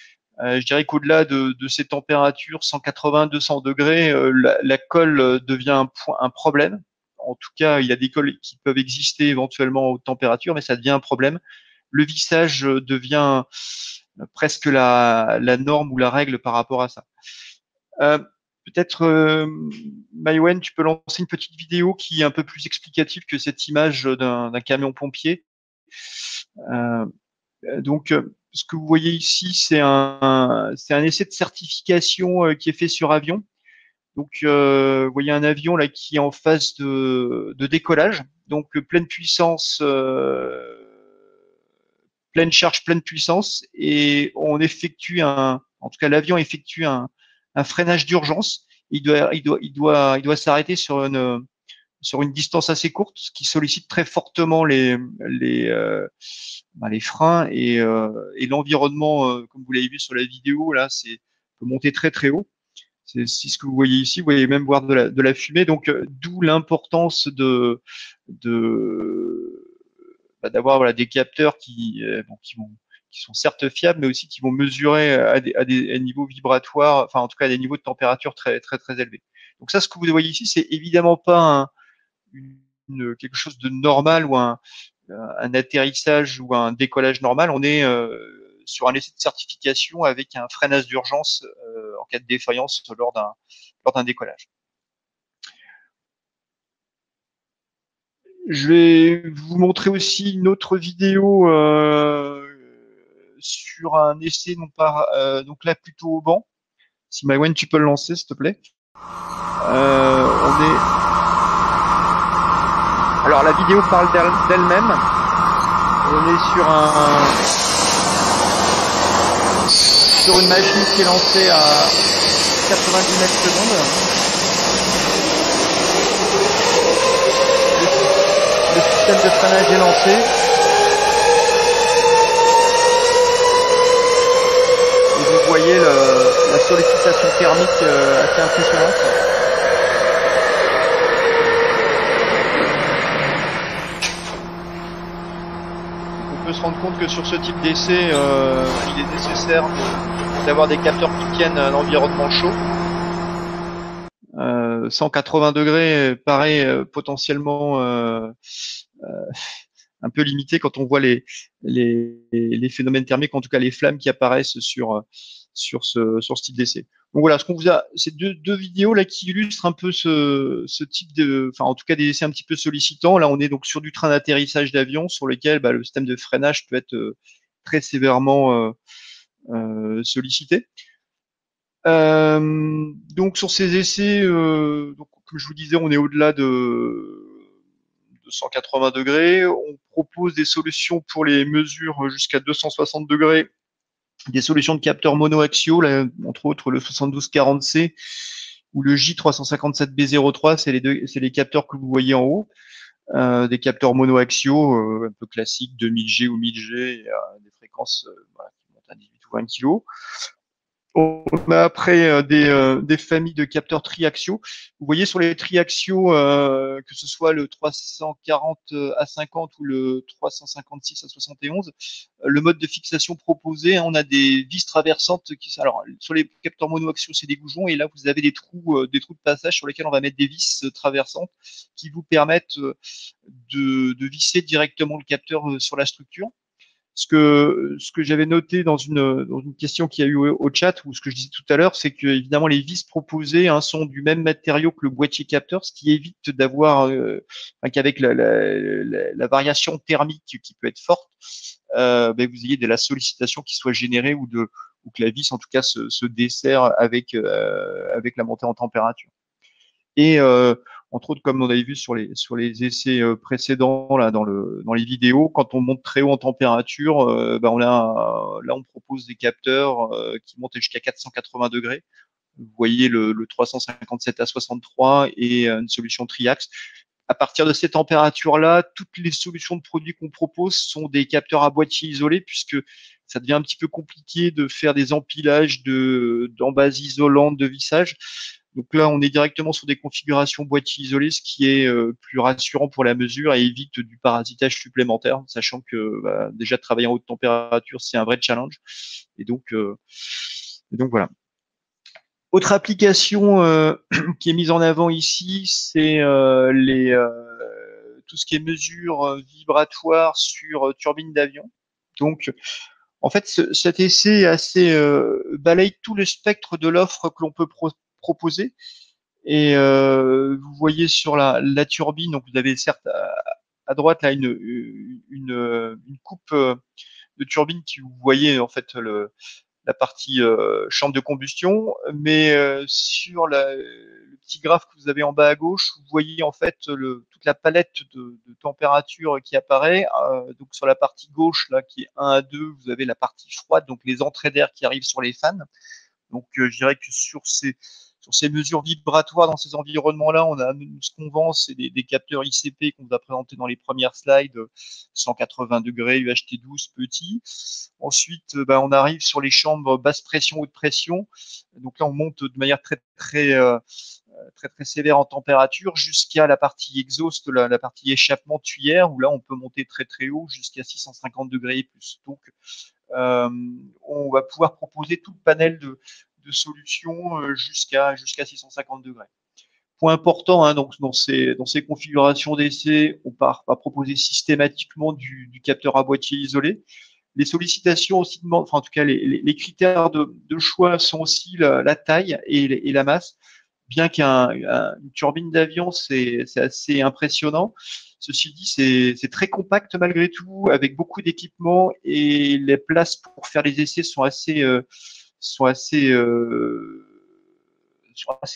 Je dirais qu'au-delà de ces températures, 180-200 degrés, la colle devient un problème. En tout cas, il y a des colles qui peuvent exister éventuellement à haute température, mais ça devient un problème. Le vissage devient presque la norme ou la règle par rapport à ça. Peut-être, Maïwen, tu peux lancer une petite vidéo qui est un peu plus explicative que cette image d'un camion pompier. Donc, ce que vous voyez ici, c'est un essai de certification qui est fait sur avion. Donc, vous voyez un avion là qui est en phase de décollage. Donc, pleine puissance, pleine charge, pleine puissance, et on effectue en tout cas, l'avion effectue un freinage d'urgence. Il doit s'arrêter sur une distance assez courte, ce qui sollicite très fortement les freins et l'environnement, comme vous l'avez vu sur la vidéo, là, peut monter très très haut. C'est ce que vous voyez ici. Vous voyez même voir de la fumée. Donc, d'où l'importance d'avoir des capteurs qui sont certes fiables, mais aussi qui vont mesurer à des niveaux vibratoires, enfin en tout cas à des niveaux de température très très très élevés. Donc ça, ce que vous voyez ici, c'est évidemment pas quelque chose de normal ou un atterrissage ou un décollage normal, on est sur un essai de certification avec un freinage d'urgence en cas de défaillance lors d'un décollage. Je vais vous montrer aussi une autre vidéo sur un essai donc là plutôt au banc. Si Maïwen, tu peux le lancer, s'il te plaît. Alors la vidéo parle d'elle-même. On est sur une machine qui est lancée à 90 mètres secondes. Le système de freinage est lancé. Et vous voyez la sollicitation thermique assez impressionnante. On peut se rendre compte que sur ce type d'essai, il est nécessaire d'avoir des capteurs qui tiennent un environnement chaud. 180 degrés paraît potentiellement un peu limité quand on voit les phénomènes thermiques, en tout cas les flammes qui apparaissent sur ce type d'essai. Donc voilà, ce qu'on vous a, c'est deux vidéos là qui illustrent un peu ce type enfin en tout cas des essais un petit peu sollicitants. Là, on est donc sur du train d'atterrissage d'avion sur lequel le système de freinage peut être très sévèrement sollicité. Donc sur ces essais, donc, comme je vous disais, on est au-delà de 180 degrés. On propose des solutions pour les mesures jusqu'à 260 degrés, des solutions de capteurs monoaxiaux, là, entre autres le 7240C ou le J357B03, c'est les capteurs que vous voyez en haut, des capteurs monoaxiaux un peu classiques, 2000G ou 1000G, des fréquences qui montent à 18 ou 20 kg. On a après des familles de capteurs triaxiaux. Vous voyez sur les triaxiaux, que ce soit le 340 à 50 ou le 356 à 71, le mode de fixation proposé, on a des vis traversantes. Alors sur les capteurs monoaxiaux, c'est des goujons, et là vous avez des trous de passage sur lesquels on va mettre des vis traversantes qui vous permettent de visser directement le capteur sur la structure. Ce que j'avais noté dans une question qu'il y a eu au chat, ou ce que je disais tout à l'heure, c'est que évidemment les vis proposées sont du même matériau que le boîtier capteur, ce qui évite d'avoir qu'avec la variation thermique qui peut être forte, vous ayez de la sollicitation qui soit générée ou que la vis en tout cas se dessert avec la montée en température. Et entre autres, comme on avait vu sur les essais précédents là dans les vidéos, quand on monte très haut en température, on propose des capteurs qui montent jusqu'à 480 degrés. Vous voyez le 357 à 63 et une solution triaxe. À partir de ces températures-là, toutes les solutions de produits qu'on propose sont des capteurs à boîtier isolé, puisque ça devient un petit peu compliqué de faire des empilages d'embases isolantes de vissage. Donc là, on est directement sur des configurations boîtier isolé, ce qui est plus rassurant pour la mesure et évite du parasitage supplémentaire, sachant que déjà travailler en haute température, c'est un vrai challenge. Et donc voilà. Autre application qui est mise en avant ici, c'est tout ce qui est mesures vibratoires sur turbine d'avion. Donc, en fait, cet essai balaye tout le spectre de l'offre que l'on peut proposer. Et vous voyez sur la turbine, donc vous avez certes à droite là une coupe de turbine qui vous voyez en fait la partie chambre de combustion, mais sur le petit graphe que vous avez en bas à gauche, vous voyez en fait toute la palette de température qui apparaît. Donc sur la partie gauche là, qui est 1 à 2, vous avez la partie froide, donc les entrées d'air qui arrivent sur les fans. Donc je dirais que sur ces mesures vibratoires dans ces environnements-là, on a ce qu'on vend, c'est des capteurs ICP qu'on vous a présenté dans les premières slides, 180 degrés, UHT12 petit. Ensuite, on arrive sur les chambres basse pression, haute pression. Donc là, on monte de manière très sévère en température jusqu'à la partie exhaust, la partie échappement tuyère, où là, on peut monter très haut jusqu'à 650 degrés et plus. Donc, on va pouvoir proposer tout le panel de solutions jusqu'à 650 degrés. Point important, hein, donc dans ces configurations d'essai, on va proposer systématiquement du capteur à boîtier isolé. Les sollicitations aussi demandent, enfin en tout cas les critères de choix sont aussi la taille et la masse. Bien qu'une turbine d'avion, c'est assez impressionnant. Ceci dit, c'est très compact malgré tout, avec beaucoup d'équipements, et les places pour faire les essais sont assez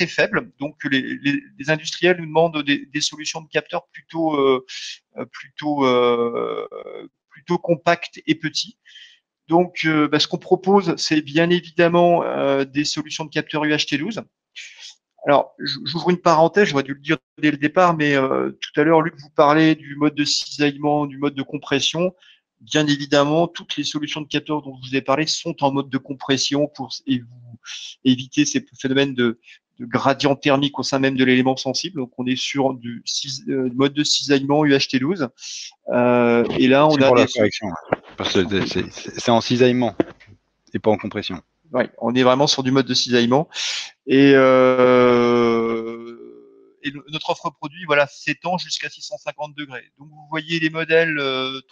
faibles. Donc les industriels nous demandent des solutions de capteurs plutôt compacts et petits. Donc, ce qu'on propose, c'est bien évidemment des solutions de capteurs UHT12. Alors, j'ouvre une parenthèse, j'aurais dû le dire dès le départ, mais tout à l'heure, Luc, vous parlez du mode de cisaillement, du mode de compression. Bien évidemment, toutes les solutions de capteurs dont je vous ai parlé sont en mode de compression pour éviter ces phénomènes de gradient thermique au sein même de l'élément sensible. Donc, on est sur du mode de cisaillement UHT12. Et là, on a pour des... la correction, parce que c'est en cisaillement et pas en compression. Ouais, on est vraiment sur du mode de cisaillement. Et notre offre produit, voilà, s'étend jusqu'à 650 degrés. Donc, vous voyez les modèles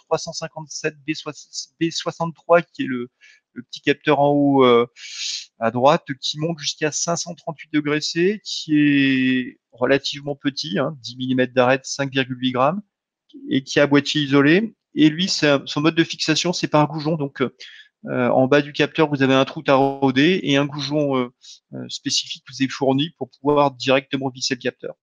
357 B63, qui est le petit capteur en haut à droite, qui monte jusqu'à 538 degrés C, qui est relativement petit, hein, 10 mm d'arête, 5,8 grammes, et qui a boîtier isolé. Et lui, son mode de fixation, c'est par goujon. Donc, en bas du capteur, vous avez un trou taraudé et un goujon spécifique vous est fourni pour pouvoir directement visser le capteur.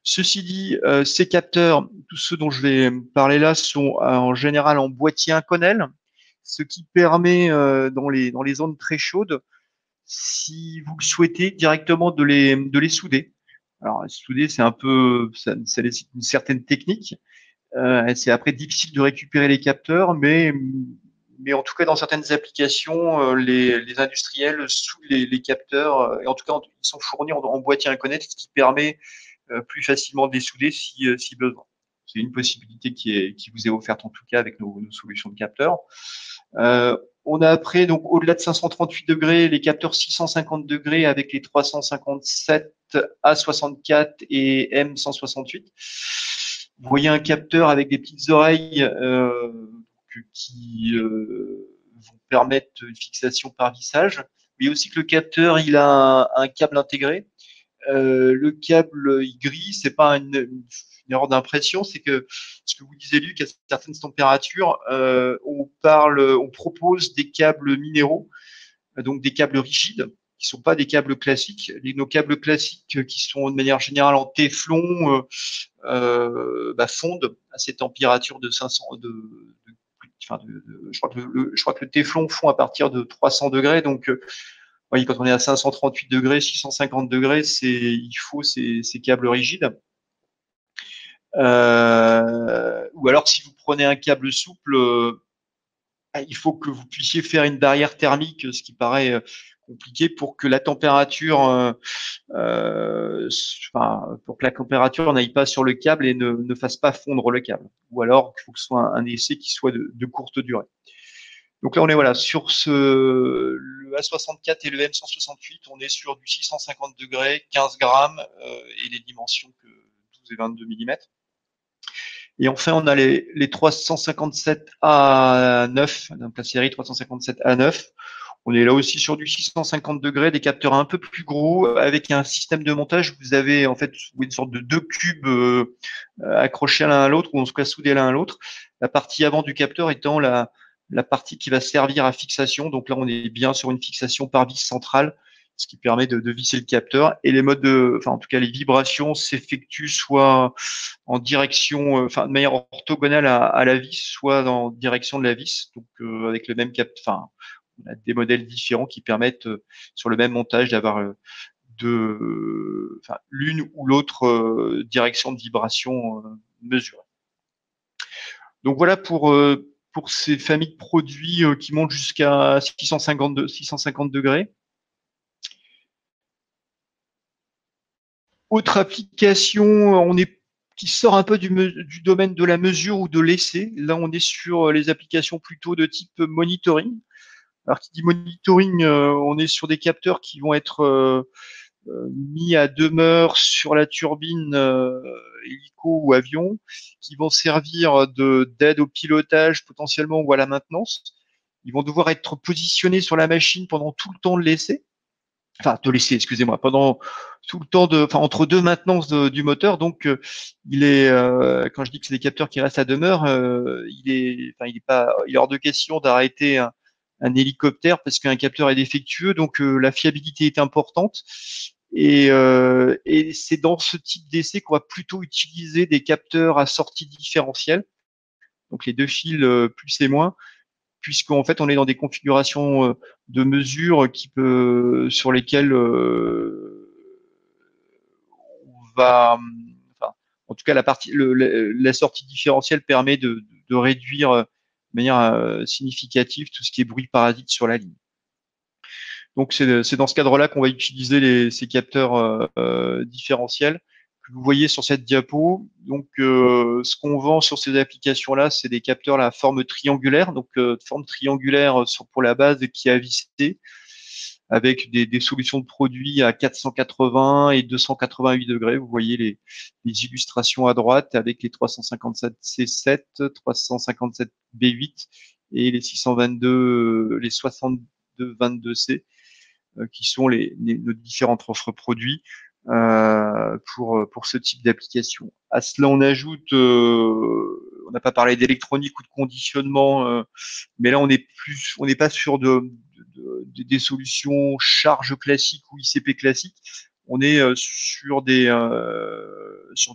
Ceci dit, ces capteurs, tous ceux dont je vais parler là, sont en général en boîtier inconel, ce qui permet dans les zones très chaudes, si vous le souhaitez, directement de les souder. Alors, souder, c'est ça nécessite une certaine technique. C'est après difficile de récupérer les capteurs, mais en tout cas, dans certaines applications, les industriels soudent les capteurs, et en tout cas, ils sont fournis en boîtier inconel, ce qui permet plus facilement de les souder si besoin. C'est une possibilité qui vous est offerte en tout cas avec nos solutions de capteurs. On a après, donc au-delà de 538 degrés, les capteurs 650 degrés avec les 357 A64 et M168. Vous voyez un capteur avec des petites oreilles qui vont permettre une fixation par vissage. Mais aussi que le capteur, il a un câble intégré. Le câble gris, c'est pas une erreur d'impression, c'est que ce que vous disiez, Luc, à certaines températures, on propose des câbles minéraux, donc des câbles rigides, qui sont pas des câbles classiques. Nos câbles classiques, qui sont de manière générale en téflon, fondent à ces températures de 500, je crois que le téflon fond à partir de 300 degrés, donc oui, quand on est à 538 degrés, 650 degrés, il faut ces câbles rigides. Ou alors, si vous prenez un câble souple, il faut que vous puissiez faire une barrière thermique, ce qui paraît compliqué pour que la température, pour que la température n'aille pas sur le câble et ne fasse pas fondre le câble. Ou alors, il faut que ce soit un essai qui soit de courte durée. Donc là, on est sur le A64 et le M168, on est sur du 650 degrés, 15 grammes et les dimensions que 12 et 22 mm. Et enfin, on a les 357A9, donc la série 357A9. On est là aussi sur du 650 degrés, des capteurs un peu plus gros, avec un système de montage. Vous avez en fait une sorte de deux cubes accrochés l'un à l'autre, ou en tout cas soudés l'un à l'autre. La partie avant du capteur étant la partie qui va servir à fixation. Donc là, on est bien sur une fixation par vis centrale, ce qui permet de visser le capteur. Et les modes en tout cas, les vibrations s'effectuent soit en direction, de manière orthogonale à la vis, soit en direction de la vis. Donc avec le même capteur, on a des modèles différents qui permettent sur le même montage d'avoir l'une ou l'autre direction de vibration mesurée. Donc voilà pour ces familles de produits qui montent jusqu'à 650 degrés. Autre application, qui sort un peu du domaine de la mesure ou de l'essai. Là, on est sur les applications plutôt de type monitoring. Alors, qui dit monitoring, on est sur des capteurs qui vont être mis à demeure sur la turbine hélico ou avion, qui vont servir d'aide au pilotage potentiellement ou à la maintenance. Ils vont devoir être positionnés sur la machine pendant tout le temps de l'essai. Enfin, de l'essai, excusez-moi, pendant tout le temps entre deux maintenances du moteur. Donc, quand je dis que c'est des capteurs qui restent à demeure, il est hors de question d'arrêter un hélicoptère parce qu'un capteur est défectueux. Donc, la fiabilité est importante. Et c'est dans ce type d'essai qu'on va plutôt utiliser des capteurs à sortie différentielle. Donc, les deux fils plus et moins, puisqu'en fait on est dans des configurations de mesure sur lesquelles on va, enfin, en tout cas la sortie différentielle permet de réduire de manière significative tout ce qui est bruit parasite sur la ligne. Donc c'est dans ce cadre-là qu'on va utiliser ces capteurs différentiels que vous voyez sur cette diapo. Donc ce qu'on vend sur ces applications-là, c'est des capteurs à forme triangulaire, donc forme triangulaire pour la base qui est à visser, avec des solutions de produits à 480 et 288 degrés. Vous voyez les illustrations à droite avec les 357 C7, 357 B8 et les 622, les 62 22C. Qui sont nos différentes offres produits pour ce type d'application. À cela, on ajoute, on n'a pas parlé d'électronique ou de conditionnement, mais là, on n'est pas sur des solutions charge classique ou ICP classique. On est sur du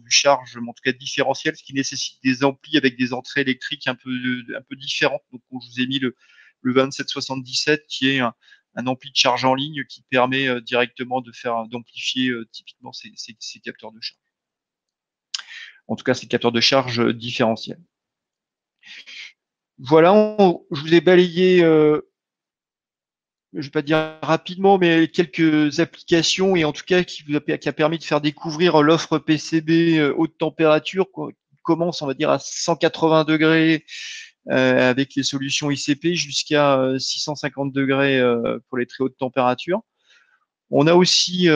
charge, en tout cas différentiel, ce qui nécessite des amplis avec des entrées électriques un peu différentes. Donc, je vous ai mis le 2777 qui est un ampli de charge en ligne qui permet directement d'amplifier typiquement ces capteurs de charge. En tout cas, ces capteurs de charge différentiels. Voilà, je vous ai balayé, je ne vais pas dire rapidement, mais quelques applications et en tout cas qui a permis de faire découvrir l'offre PCB haute température qui commence, on va dire, à 180 degrés avec les solutions ICP jusqu'à 650 degrés pour les très hautes températures. On a aussi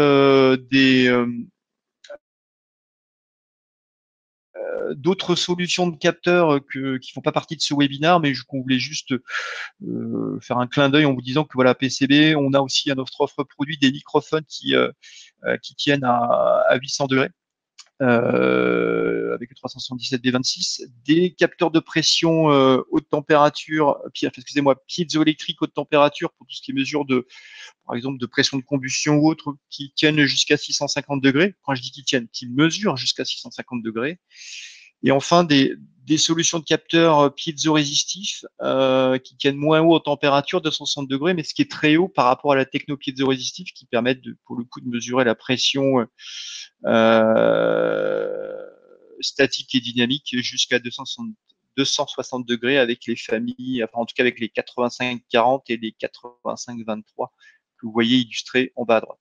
d'autres solutions de capteurs qui font pas partie de ce webinaire, mais qu'on voulait juste faire un clin d'œil en vous disant que voilà, PCB, on a aussi à notre offre produit des microphones qui tiennent à 800 degrés. Avec le 377 B26, des capteurs de pression haute température, piézoélectrique haute température pour tout ce qui est mesure par exemple, de pression de combustion ou autre, qui tiennent jusqu'à 650 degrés. Quand je dis qui mesurent jusqu'à 650 degrés. Et enfin, des solutions de capteurs piézorésistifs qui tiennent moins haut en température, 260 degrés, mais ce qui est très haut par rapport à la techno piézorésistive, qui permettent pour le coup de mesurer la pression statique et dynamique jusqu'à 260 degrés avec les familles, enfin en tout cas avec les 85-40 et les 85-23 que vous voyez illustrés en bas à droite.